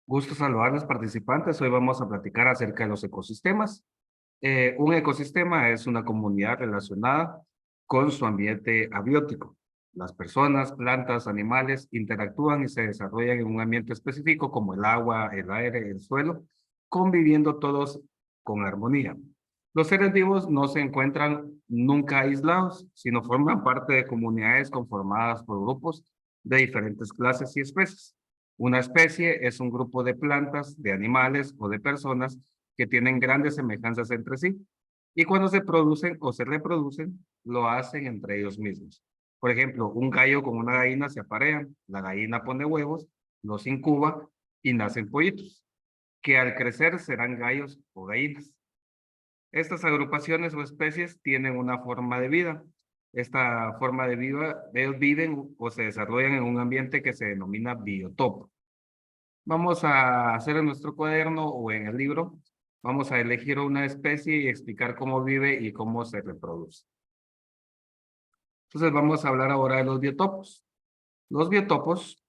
Gusto saludar a los participantes. Hoy vamos a platicar acerca de los ecosistemas. Un ecosistema es una comunidad relacionada con su ambiente abiótico. Las personas, plantas, animales interactúan y se desarrollan en un ambiente específico como el agua, el aire, el suelo, conviviendo todos con armonía. Los seres vivos no se encuentran nunca aislados, sino forman parte de comunidades conformadas por grupos de diferentes clases y especies. Una especie es un grupo de plantas, de animales o de personas que tienen grandes semejanzas entre sí. Y cuando se producen o se reproducen, lo hacen entre ellos mismos. Por ejemplo, un gallo con una gallina se aparean, la gallina pone huevos, los incuba y nacen pollitos, que al crecer serán gallos o gallinas. Estas agrupaciones o especies tienen una forma de vida. Esta forma de vida, ellos viven o se desarrollan en un ambiente que se denomina biotopo. Vamos a hacer en nuestro cuaderno o en el libro, vamos a elegir una especie y explicar cómo vive y cómo se reproduce. Entonces vamos a hablar ahora de los biotopos. Los biotopos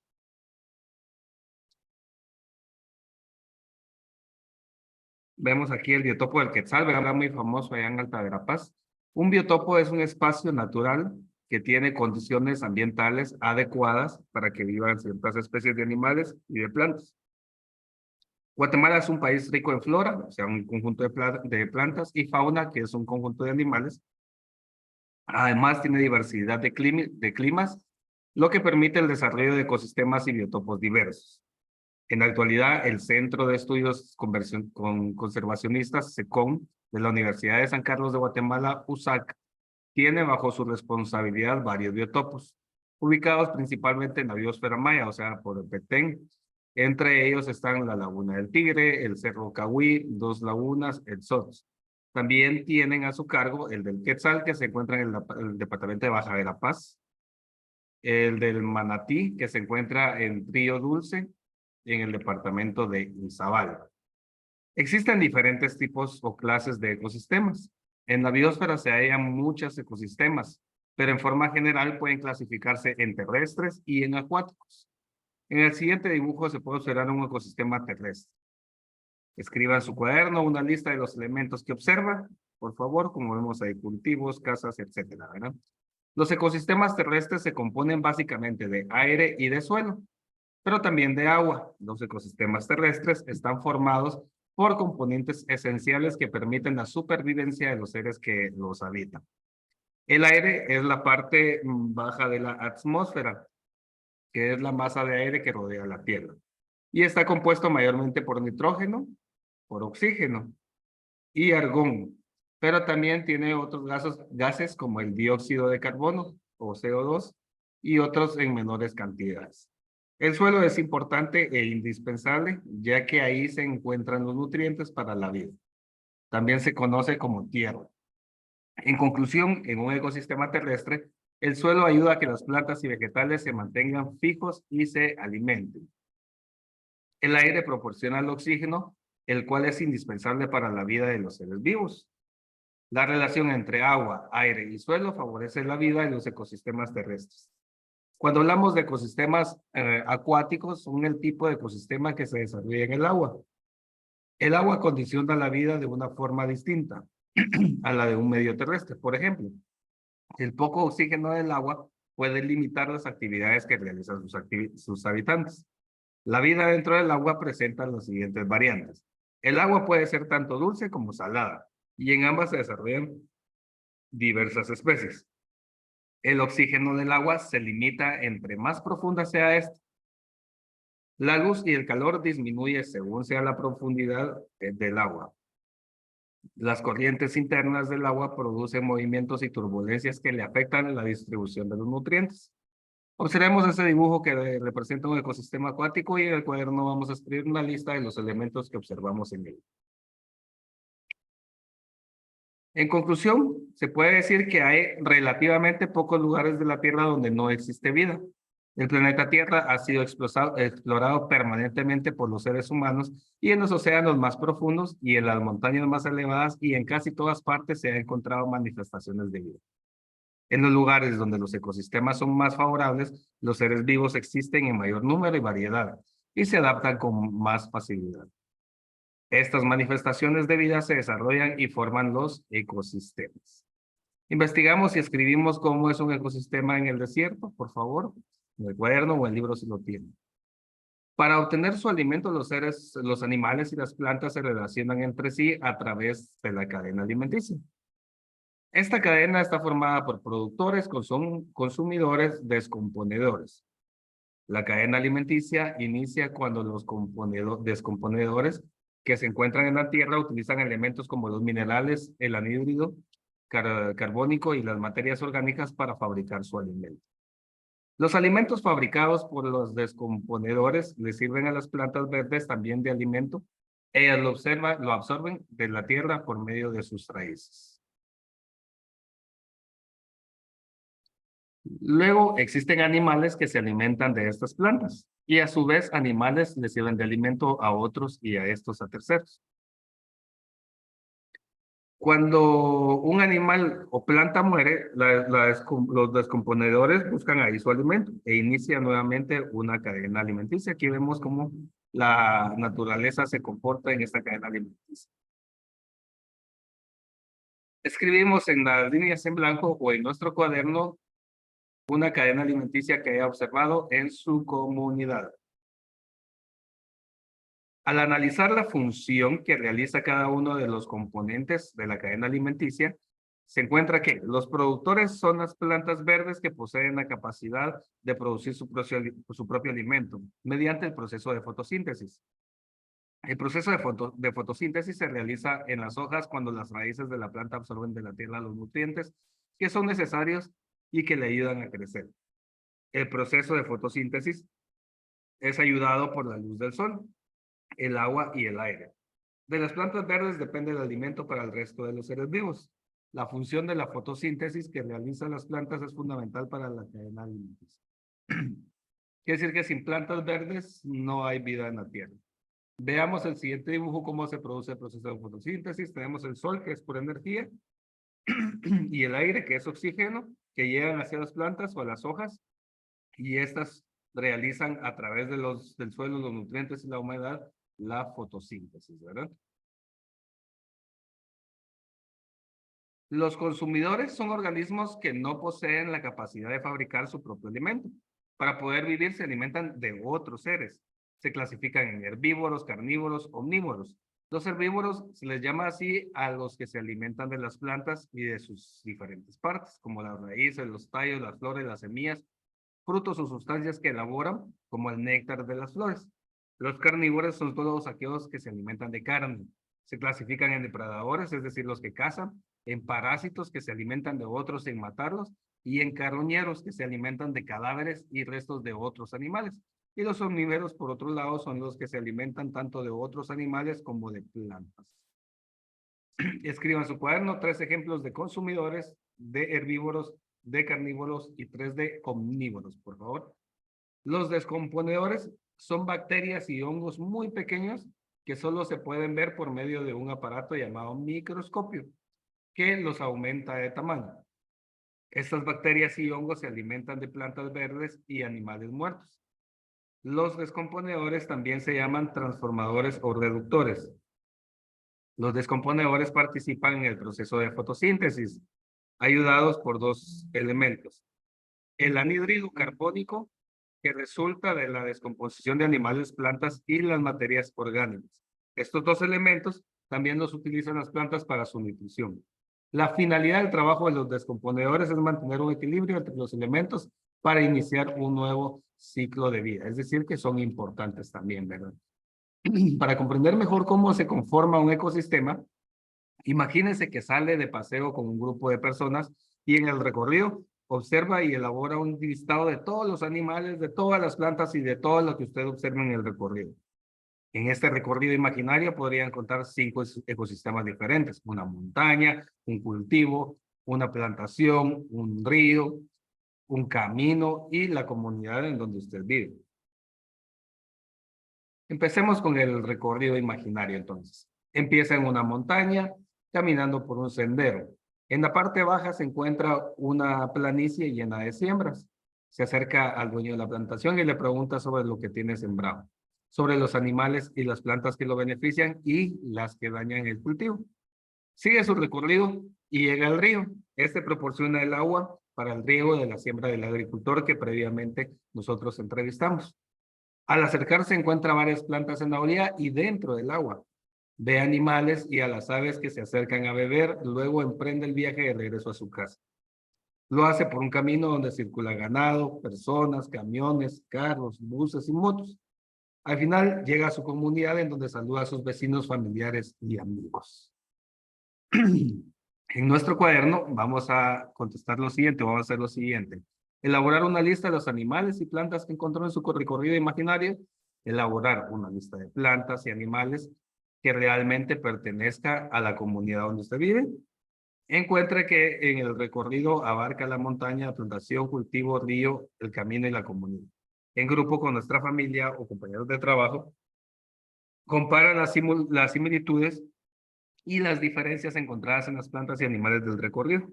vemos aquí el biotopo del Quetzal, ¿verdad? Muy famoso allá en Alta Verapaz. Un biotopo es un espacio natural que tiene condiciones ambientales adecuadas para que vivan ciertas especies de animales y de plantas. Guatemala es un país rico en flora, o sea, un conjunto de plantas, y fauna, que es un conjunto de animales. Además, tiene diversidad de climas, lo que permite el desarrollo de ecosistemas y biotopos diversos. En la actualidad, el Centro de Estudios Conservacionistas, SECON, de la Universidad de San Carlos de Guatemala, USAC, tiene bajo su responsabilidad varios biotopos, ubicados principalmente en la biosfera maya, o sea, por el Petén. Entre ellos están la Laguna del Tigre, el Cerro Cahuí, dos lagunas, el SOTS. También tienen a su cargo el del Quetzal, que se encuentra en el departamento de Baja Verapaz, el del Manatí, que se encuentra en Río Dulce, en el departamento de Izabal. Existen diferentes tipos o clases de ecosistemas. En la biosfera se hallan muchos ecosistemas, pero en forma general pueden clasificarse en terrestres y en acuáticos. En el siguiente dibujo se puede observar un ecosistema terrestre. Escriba en su cuaderno una lista de los elementos que observa, por favor, como vemos ahí, cultivos, casas, etcétera, ¿verdad? Los ecosistemas terrestres se componen básicamente de aire y de suelo, pero también de agua. Los ecosistemas terrestres están formados por componentes esenciales que permiten la supervivencia de los seres que los habitan. El aire es la parte baja de la atmósfera, que es la masa de aire que rodea la Tierra, y está compuesto mayormente por nitrógeno, por oxígeno y argón, pero también tiene otros gases como el dióxido de carbono o CO2 y otros en menores cantidades. El suelo es importante e indispensable, ya que ahí se encuentran los nutrientes para la vida. También se conoce como tierra. En conclusión, en un ecosistema terrestre, el suelo ayuda a que las plantas y vegetales se mantengan fijos y se alimenten. El aire proporciona el oxígeno, el cual es indispensable para la vida de los seres vivos. La relación entre agua, aire y suelo favorece la vida en los ecosistemas terrestres. Cuando hablamos de ecosistemas acuáticos, son el tipo de ecosistema que se desarrolla en el agua. El agua condiciona la vida de una forma distinta a la de un medio terrestre. Por ejemplo, el poco oxígeno del agua puede limitar las actividades que realizan sus habitantes. La vida dentro del agua presenta las siguientes variantes. El agua puede ser tanto dulce como salada, y en ambas se desarrollan diversas especies. El oxígeno del agua se limita entre más profunda sea esta. La luz y el calor disminuye según sea la profundidad del agua. Las corrientes internas del agua producen movimientos y turbulencias que le afectan la distribución de los nutrientes. Observemos ese dibujo que representa un ecosistema acuático y en el cuaderno vamos a escribir una lista de los elementos que observamos en él. En conclusión, se puede decir que hay relativamente pocos lugares de la Tierra donde no existe vida. El planeta Tierra ha sido explorado permanentemente por los seres humanos y en los océanos más profundos y en las montañas más elevadas y en casi todas partes se han encontrado manifestaciones de vida. En los lugares donde los ecosistemas son más favorables, los seres vivos existen en mayor número y variedad, y se adaptan con más facilidad. Estas manifestaciones de vida se desarrollan y forman los ecosistemas. Investigamos y escribimos cómo es un ecosistema en el desierto, por favor, en el cuaderno o el libro si lo tienen. Para obtener su alimento, los animales y las plantas se relacionan entre sí a través de la cadena alimenticia. Esta cadena está formada por productores, consumidores, descomponedores. La cadena alimenticia inicia cuando los descomponedores que se encuentran en la tierra utilizan elementos como los minerales, el anhídrido carbónico y las materias orgánicas para fabricar su alimento. Los alimentos fabricados por los descomponedores le sirven a las plantas verdes también de alimento. Ellas lo absorben de la tierra por medio de sus raíces. Luego existen animales que se alimentan de estas plantas y a su vez animales le sirven de alimento a otros y a estos a terceros. Cuando un animal o planta muere, los descomponedores buscan ahí su alimento e inicia nuevamente una cadena alimenticia. Aquí vemos cómo la naturaleza se comporta en esta cadena alimenticia. Escribimos en las líneas en blanco o en nuestro cuaderno una cadena alimenticia que haya observado en su comunidad. Al analizar la función que realiza cada uno de los componentes de la cadena alimenticia, se encuentra que los productores son las plantas verdes que poseen la capacidad de producir su propio alimento mediante el proceso de fotosíntesis. El proceso de fotosíntesis se realiza en las hojas cuando las raíces de la planta absorben de la tierra los nutrientes que son necesarios y que le ayudan a crecer. El proceso de fotosíntesis es ayudado por la luz del sol, el agua y el aire. De las plantas verdes depende el alimento para el resto de los seres vivos. La función de la fotosíntesis que realizan las plantas es fundamental para la cadena alimenticia. Quiere decir que sin plantas verdes no hay vida en la Tierra. Veamos el siguiente dibujo, cómo se produce el proceso de fotosíntesis. Tenemos el sol, que es pura energía, y el aire, que es oxígeno, que llegan hacia las plantas o a las hojas, y estas realizan a través del suelo, los nutrientes y la humedad, la fotosíntesis, ¿verdad? Los consumidores son organismos que no poseen la capacidad de fabricar su propio alimento. Para poder vivir se alimentan de otros seres. Se clasifican en herbívoros, carnívoros, omnívoros. Los herbívoros se les llama así a los que se alimentan de las plantas y de sus diferentes partes, como las raíces, los tallos, las flores, las semillas, frutos o sustancias que elaboran, como el néctar de las flores. Los carnívoros son todos aquellos que se alimentan de carne. Se clasifican en depredadores, es decir, los que cazan, en parásitos que se alimentan de otros sin matarlos, y en carroñeros que se alimentan de cadáveres y restos de otros animales. Y los omnívoros, por otro lado, son los que se alimentan tanto de otros animales como de plantas. Escriban en su cuaderno 3 ejemplos de consumidores, de herbívoros, de carnívoros y 3 de omnívoros, por favor. Los descomponedores son bacterias y hongos muy pequeños que solo se pueden ver por medio de un aparato llamado microscopio, que los aumenta de tamaño. Estas bacterias y hongos se alimentan de plantas verdes y animales muertos. Los descomponedores también se llaman transformadores o reductores. Los descomponedores participan en el proceso de fotosíntesis, ayudados por 2 elementos. El anhídrido carbónico, que resulta de la descomposición de animales, plantas y las materias orgánicas. Estos 2 elementos también los utilizan las plantas para su nutrición. La finalidad del trabajo de los descomponedores es mantener un equilibrio entre los elementos para iniciar un nuevo ciclo de vida. Es decir, que son importantes también, ¿verdad? Para comprender mejor cómo se conforma un ecosistema, imagínense que sale de paseo con un grupo de personas y en el recorrido observa y elabora un listado de todos los animales, de todas las plantas y de todo lo que usted observa en el recorrido. En este recorrido imaginario podrían encontrar 5 ecosistemas diferentes: una montaña, un cultivo, una plantación, un río, un camino y la comunidad en donde usted vive. Empecemos con el recorrido imaginario entonces. Empieza en una montaña, caminando por un sendero. En la parte baja se encuentra una planicie llena de siembras. Se acerca al dueño de la plantación y le pregunta sobre lo que tiene sembrado. sobre los animales y las plantas que lo benefician y las que dañan el cultivo. Sigue su recorrido y llega al río. Este proporciona el agua para el riego de la siembra del agricultor que previamente nosotros entrevistamos. Al acercarse encuentra varias plantas en la orilla y dentro del agua. Ve animales y a las aves que se acercan a beber, luego emprende el viaje de regreso a su casa. Lo hace por un camino donde circula ganado, personas, camiones, carros, buses y motos. Al final llega a su comunidad en donde saluda a sus vecinos, familiares y amigos. En nuestro cuaderno vamos a contestar lo siguiente, vamos a hacer lo siguiente. Elaborar una lista de los animales y plantas que encontró en su recorrido imaginario. Elaborar una lista de plantas y animales que realmente pertenezca a la comunidad donde usted vive. Encuentre que en el recorrido abarca la montaña, la plantación, cultivo, río, el camino y la comunidad. En grupo con nuestra familia o compañeros de trabajo, compara las similitudes y las diferencias encontradas en las plantas y animales del recorrido.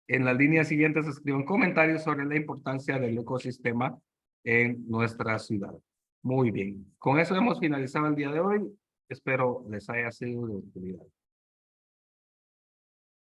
En las líneas siguientes escriban comentarios sobre la importancia del ecosistema en nuestra ciudad. Muy bien. Con eso hemos finalizado el día de hoy. Espero les haya sido de utilidad.